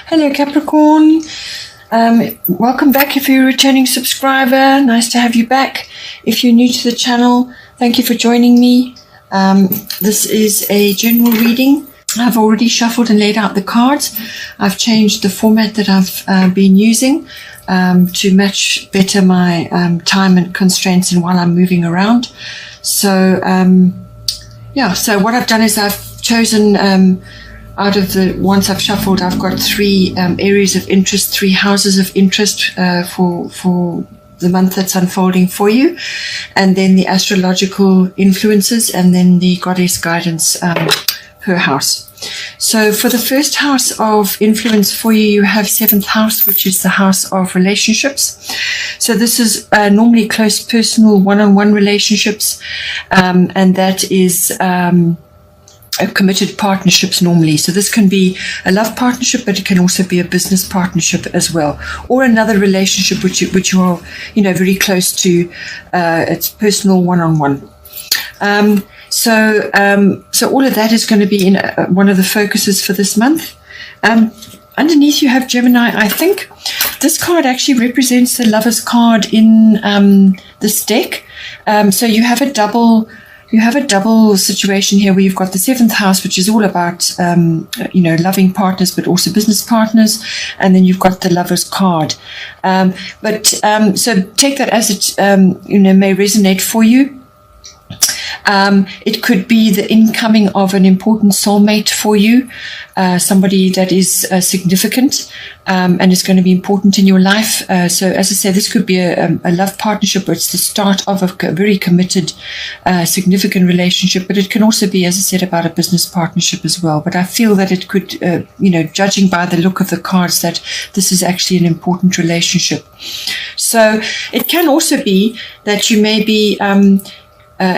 Hello Capricorn, welcome back if you're a returning subscriber. Nice to have you back. If you're new to the channel, thank you for joining me. This is a general reading. I've already shuffled and laid out the cards. I've changed the format that I've been using to match better my time and constraints and while I'm moving around. So so what I've done is I've chosen out of the ones I've shuffled, I've got three areas of interest, three houses of interest for the month that's unfolding for you, and then the astrological influences, and then the goddess guidance per house. So for the first house of influence for you, you have 7th house, which is the house of relationships. So this is normally close personal one-on-one relationships, and that is committed partnerships normally. So this can be a love partnership, but it can also be a business partnership as well, or another relationship which you are very close to. It's personal one-on-one. So all of that is going to be in one of the focuses for this month. Underneath you have Gemini. I think this card actually represents the Lover's card in this deck. So you have a double situation here where you've got the 7th house, which is all about loving partners, but also business partners, and then you've got the Lover's card. So take that as it may resonate for you. It could be the incoming of an important soulmate for you, somebody that is significant and is going to be important in your life. So as I say, this could be a love partnership, or it's the start of a very committed, significant relationship, but it can also be, as I said, about a business partnership as well. But I feel that it could, judging by the look of the cards, that this is actually an important relationship. So it can also be that you may be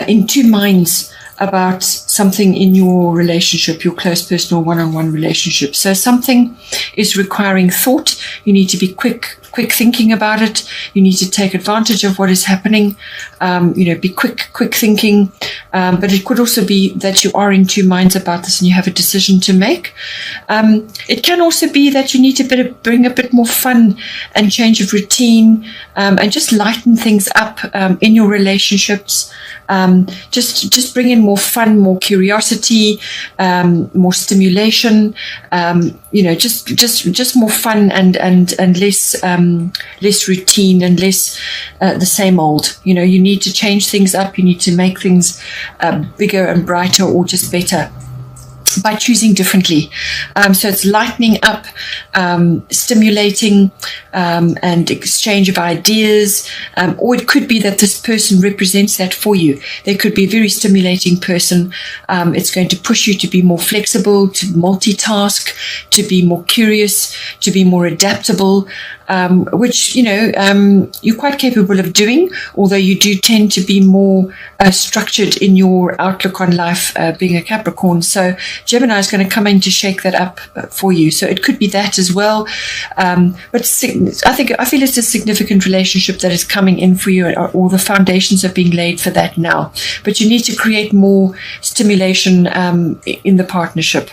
in two minds about something in your relationship, your close personal one-on-one relationship. So something is requiring thought. You need to be quick thinking about it. You need to take advantage of what is happening. Be quick thinking. But it could also be that you are in two minds about this and you have a decision to make. It can also be that you need to bring a bit more fun and change of routine, and just lighten things up in your relationships. Just bring in more fun, more curiosity, more stimulation. Just more fun and less routine and less the same old. You need to change things up. You need to make things bigger and brighter, or just better, by choosing differently. So it's lightening up, stimulating, and exchange of ideas. Or it could be that this person represents that for you. They could be a very stimulating person. It's going to push you to be more flexible, to multitask, to be more curious, to be more adaptable, which, you're quite capable of doing, although you do tend to be more structured in your outlook on life, being a Capricorn. So Gemini is going to come in to shake that up for you. So it could be that as well. But I feel it's a significant relationship that is coming in for you, or the foundations are being laid for that now. But you need to create more stimulation in the partnership.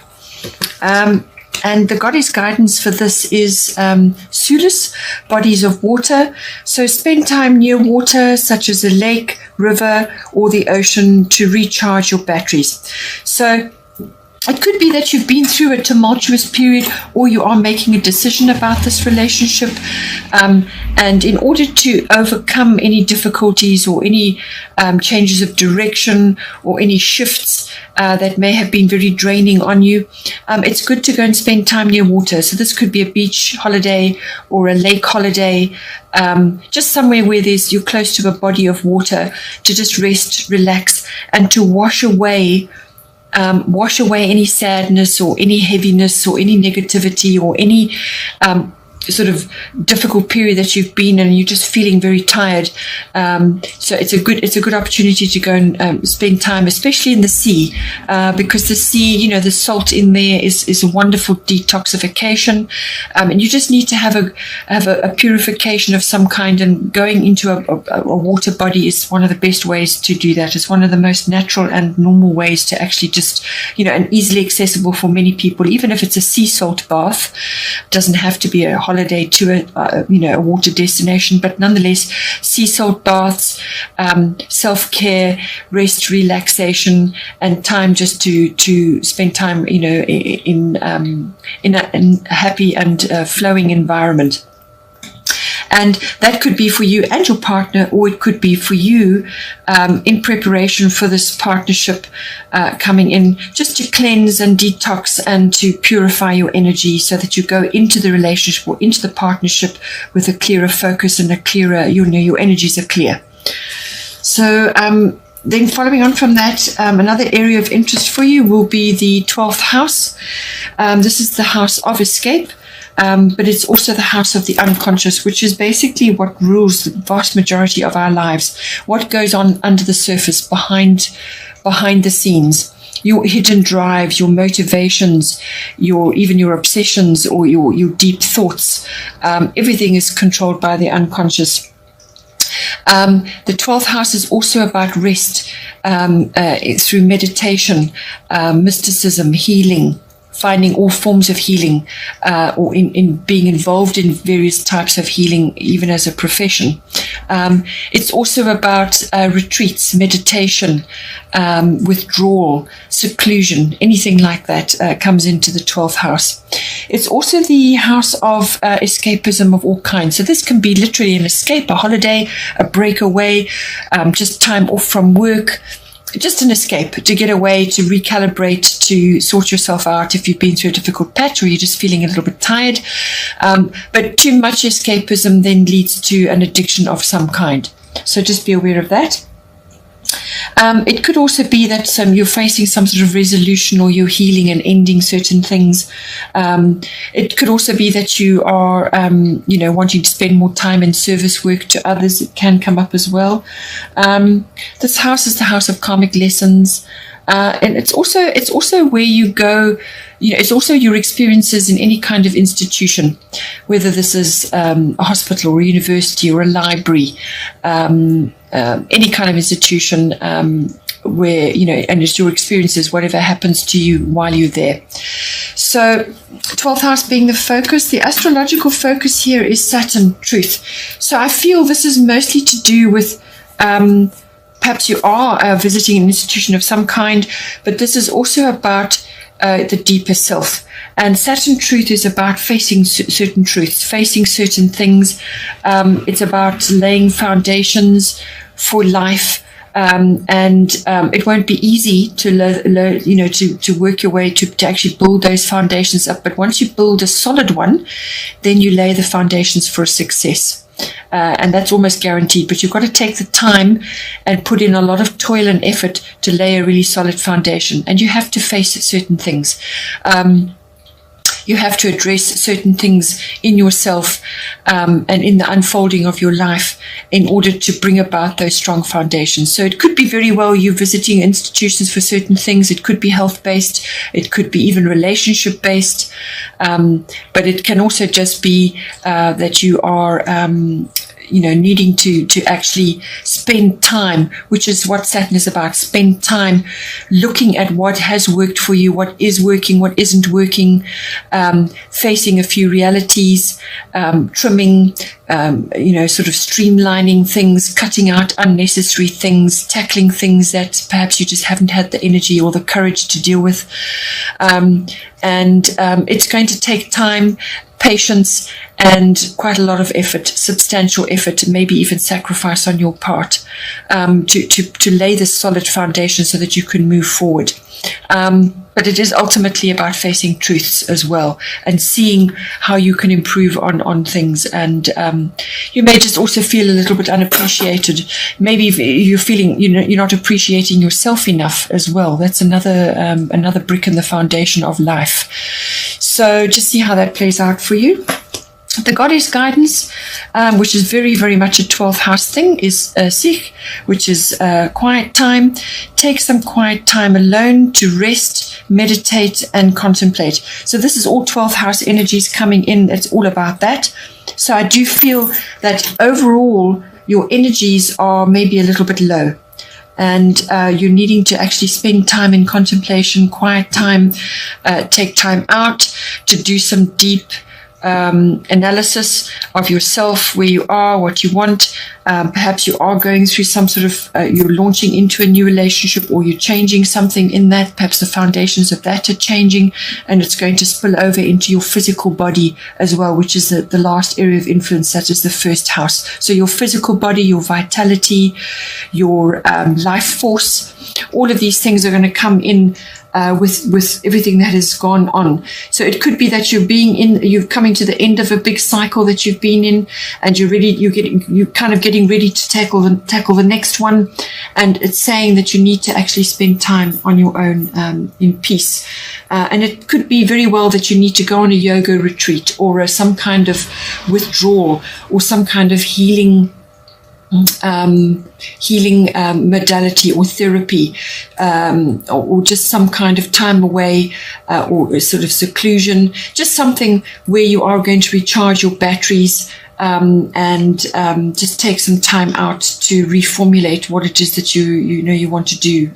And the goddess guidance for this is Sulis, bodies of water. So spend time near water, such as a lake, river, or the ocean, to recharge your batteries. So it could be that you've been through a tumultuous period, or you are making a decision about this relationship. And in order to overcome any difficulties or any changes of direction or any shifts that may have been very draining on you, it's good to go and spend time near water. So this could be a beach holiday or a lake holiday, just somewhere where you're close to a body of water, to just rest, relax, and to wash away any sadness or any heaviness or any negativity or any sort of difficult period that you've been in, and you're just feeling very tired. So it's a good opportunity to go and spend time, especially in the sea, because the sea, you know, the salt in there is a wonderful detoxification, and you just need to have a purification of some kind. And going into a water body is one of the best ways to do that. It's one of the most natural and normal ways to actually just, you know, and easily accessible for many people. Even if it's a sea salt bath, it doesn't have to be a holiday to a water destination, but nonetheless, sea salt baths, self-care, rest, relaxation, and time just to spend time, you know, in a happy and flowing environment. And that could be for you and your partner, or it could be for you in preparation for this partnership coming in, just to cleanse and detox and to purify your energy, so that you go into the relationship or into the partnership with a clearer focus and a clearer, you know, your energies are clear. So then following on from that, another area of interest for you will be the 12th house. This is the house of escape. But it's also the house of the unconscious, which is basically what rules the vast majority of our lives. What goes on under the surface, behind the scenes, your hidden drives, your motivations, even your obsessions or your deep thoughts. Everything is controlled by the unconscious. The 12th house is also about rest through meditation, mysticism, healing, finding all forms of healing, or in being involved in various types of healing, even as a profession. It's also about retreats, meditation, withdrawal, seclusion, anything like that comes into the 12th house. It's also the house of escapism of all kinds. So this can be literally an escape, a holiday, a breakaway, just time off from work, just an escape, to get away, to recalibrate, to sort yourself out if you've been through a difficult patch or you're just feeling a little bit tired. But too much escapism then leads to an addiction of some kind. So just be aware of that. It could also be that you're facing some sort of resolution, or you're healing and ending certain things. It could also be that you are, wanting to spend more time in service work to others. It can come up as well. This house is the house of karmic lessons. And it's also where you go, you know, it's also your experiences in any kind of institution, whether this is a hospital or a university or a library, any kind of institution where, you know, and it's your experiences, whatever happens to you while you're there. So 12th house being the focus, the astrological focus here is Saturn, truth. So I feel this is mostly to do with perhaps you are visiting an institution of some kind, but this is also about the deeper self. And Saturn truth is about facing certain truths, facing certain things. It's about laying foundations for life. And it won't be easy to work your way to actually build those foundations up. But once you build a solid one, then you lay the foundations for success. And that's almost guaranteed, but you've got to take the time and put in a lot of toil and effort to lay a really solid foundation. And you have to face certain things. You have to address certain things in yourself and in the unfolding of your life in order to bring about those strong foundations. So it could be very well you visiting institutions for certain things. It could be health-based. It could be even relationship-based. But it can also just be that you are needing to actually spend time, which is what Saturn is about. Spend time looking at what has worked for you, what is working, what isn't working, facing a few realities, trimming, sort of streamlining things, cutting out unnecessary things, tackling things that perhaps you just haven't had the energy or the courage to deal with. It's going to take time, patience, and quite a lot of effort, substantial effort, maybe even sacrifice on your part, to lay this solid foundation so that you can move forward. But it is ultimately about facing truths as well and seeing how you can improve on things. And you may just also feel a little bit unappreciated. Maybe you're feeling you're not appreciating yourself enough as well. That's another brick in the foundation of life. So just see how that plays out for you. The goddess guidance, which is very, very much a 12th house thing, is Sikh, which is quiet time. Take some quiet time alone to rest, meditate, and contemplate. So this is all 12th house energies coming in. It's all about that. So I do feel that overall your energies are maybe a little bit low. And you're needing to actually spend time in contemplation, quiet time, take time out to do some deep analysis of yourself, where you are, what you want. Perhaps you are going through some sort of, you're launching into a new relationship, or you're changing something in that. Perhaps the foundations of that are changing, and it's going to spill over into your physical body as well, which is the last area of influence. That is the first house. So your physical body, your vitality, your life force, all of these things are going to come in with everything that has gone on. So it could be that you're coming to the end of a big cycle that you've been in, and you're kind of getting ready to tackle the next one. And it's saying that you need to actually spend time on your own in peace. And it could be very well that you need to go on a yoga retreat, or some kind of withdrawal, or some kind of healing modality or therapy, or just some kind of time away, or a sort of seclusion, just something where you are going to recharge your batteries, and just take some time out to reformulate what it is that you want to do.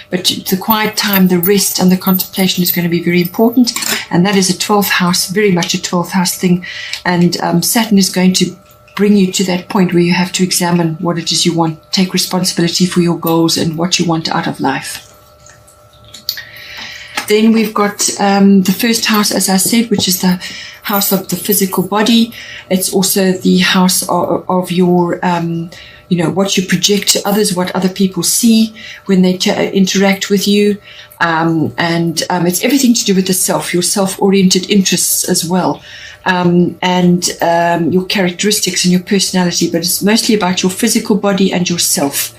But the quiet time, the rest, and the contemplation is going to be very important, and that is a 12th house, very much a 12th house thing. And Saturn is going to bring you to that point where you have to examine what it is you want, take responsibility for your goals and what you want out of life. Then we've got the first house, as I said, which is the house of the physical body. It's also the house of your, what you project to others, what other people see when they interact with you. And it's everything to do with the self, your self-oriented interests as well. And your characteristics and your personality, but it's mostly about your physical body and yourself,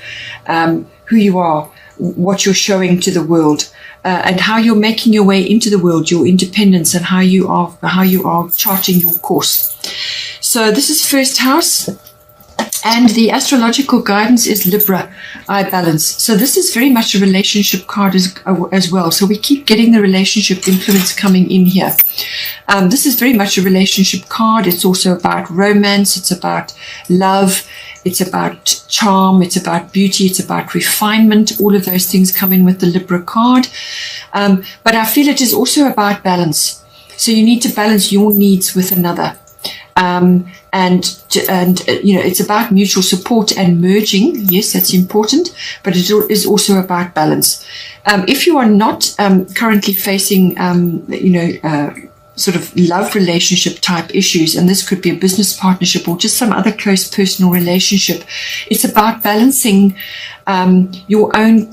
who you are, what you're showing to the world, and how you're making your way into the world, your independence, and how you are charting your course. So this is first house. And the astrological guidance is Libra, I balance. So this is very much a relationship card as well. So we keep getting the relationship influence coming in here. This is very much a relationship card. It's also about romance. It's about love. It's about charm. It's about beauty. It's about refinement. All of those things come in with the Libra card. But I feel it is also about balance. So you need to balance your needs with another. It's about mutual support and merging. Yes, that's important, but it is also about balance. If you are not currently facing, sort of love relationship type issues, and this could be a business partnership or just some other close personal relationship, it's about balancing your own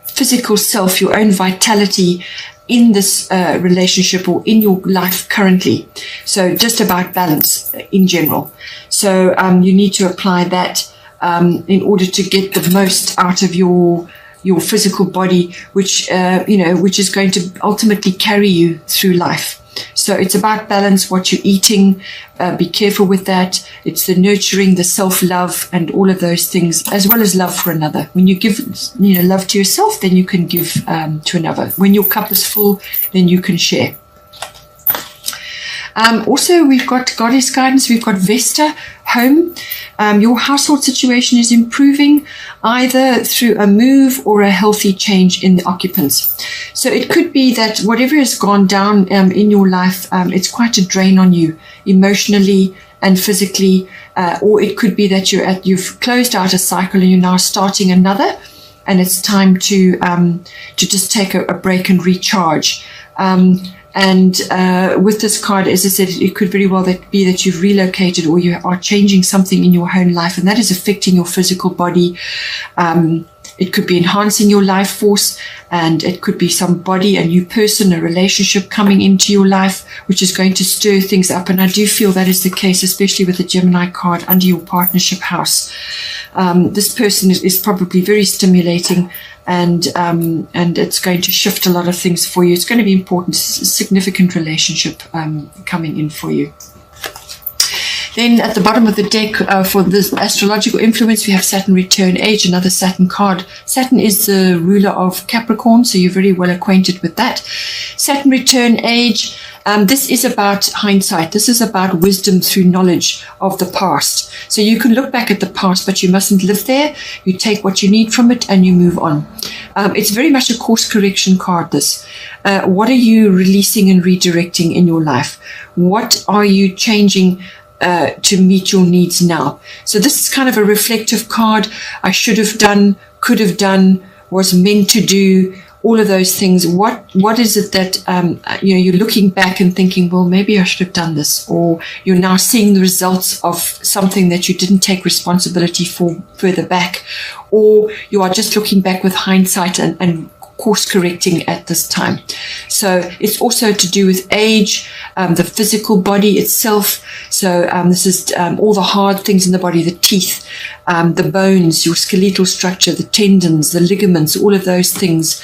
physical self, your own vitality in this relationship or in your life currently. So just about balance in general. So you need to apply that in order to get the most out of your physical body, which is going to ultimately carry you through life. So it's about balance, what you're eating, be careful with that. It's the nurturing, the self-love, and all of those things, as well as love for another. When you give love to yourself, then you can give to another. When your cup is full, then you can share. Also, we've got goddess guidance. We've got Vesta, home. Your household situation is improving either through a move or a healthy change in the occupants. So it could be that whatever has gone down in your life, it's quite a drain on you emotionally and physically, or it could be that you've closed out a cycle and you're now starting another, and it's time to just take a break and recharge. And with this card, as I said, it could very well be that you've relocated or you are changing something in your home life, and that is affecting your physical body. It could be enhancing your life force, and it could be somebody, a new person, a relationship coming into your life, which is going to stir things up. And I do feel that is the case, especially with the Gemini card under your partnership house. This person is probably very stimulating, and it's going to shift a lot of things for you. It's going to be important, significant relationship coming in for you. Then at the bottom of the deck for this astrological influence, we have Saturn return age, another Saturn card. Saturn is the ruler of Capricorn, so you're very well acquainted with that. Saturn return age, this is about hindsight. This is about wisdom through knowledge of the past. So you can look back at the past, but you mustn't live there. You take what you need from it and you move on. It's very much a course correction card, this. What are you releasing and redirecting in your life? What are you changing to meet your needs now? So this is kind of a reflective card. I should have done, could have done, was meant to do, all of those things. What is it that you're looking back and thinking, well, maybe I should have done this, or you're now seeing the results of something that you didn't take responsibility for further back, or you are just looking back with hindsight and course correcting at this time. So it's also to do with age, the physical body itself. So this is all the hard things in the body, the teeth, the bones, your skeletal structure, the tendons, the ligaments, all of those things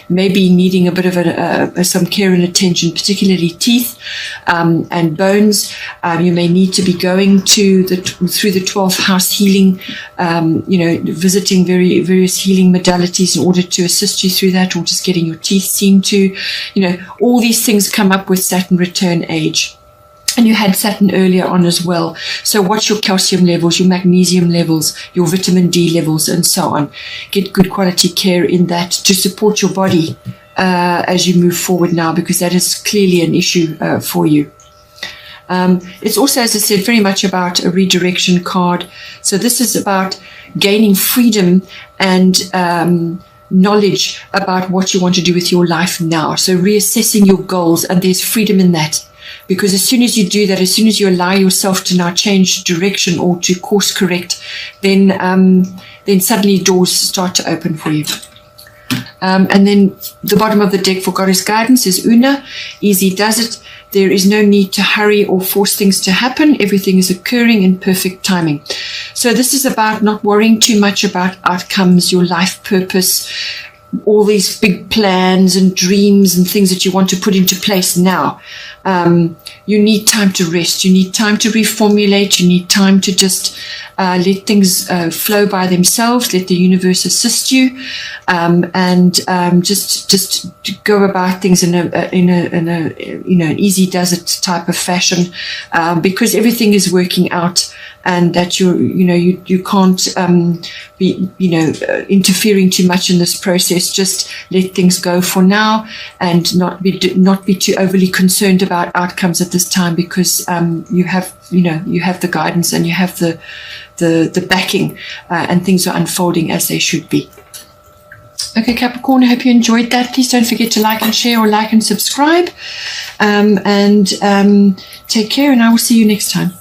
maybe needing a bit of some care and attention, particularly teeth and bones. You may need to be going to through the 12th house healing, visiting various healing modalities in order to assist you through that, or just getting your teeth seen to. All these things come up with Saturn return age. And you had Saturn earlier on as well. So watch your calcium levels, your magnesium levels, your vitamin D levels, and so on. Get good quality care in that to support your body as you move forward now, because that is clearly an issue for you. It's also, as I said, very much about a redirection card. So this is about gaining freedom and knowledge about what you want to do with your life now. So reassessing your goals, and there's freedom in that. Because as soon as you do that, as soon as you allow yourself to now change direction or to course correct, then suddenly doors start to open for you. And then the bottom of the deck for Goddess Guidance is Una. Easy does it. There is no need to hurry or force things to happen. Everything is occurring in perfect timing. So this is about not worrying too much about outcomes, your life purpose, all these big plans and dreams and things that you want to put into place now. You need time to rest. You need time to reformulate. You need time to just let things flow by themselves. Let the universe assist you, and just go about things in an easy does it type of fashion, because everything is working out, and that you can't be interfering too much in this process. Just let things go for now, and not be too overly concerned about outcomes at this time, because you have the guidance and you have the backing, and things are unfolding as they should be. Okay, Capricorn, I hope you enjoyed that. Please don't forget to like and share, or like and subscribe, and take care, and I will see you next time.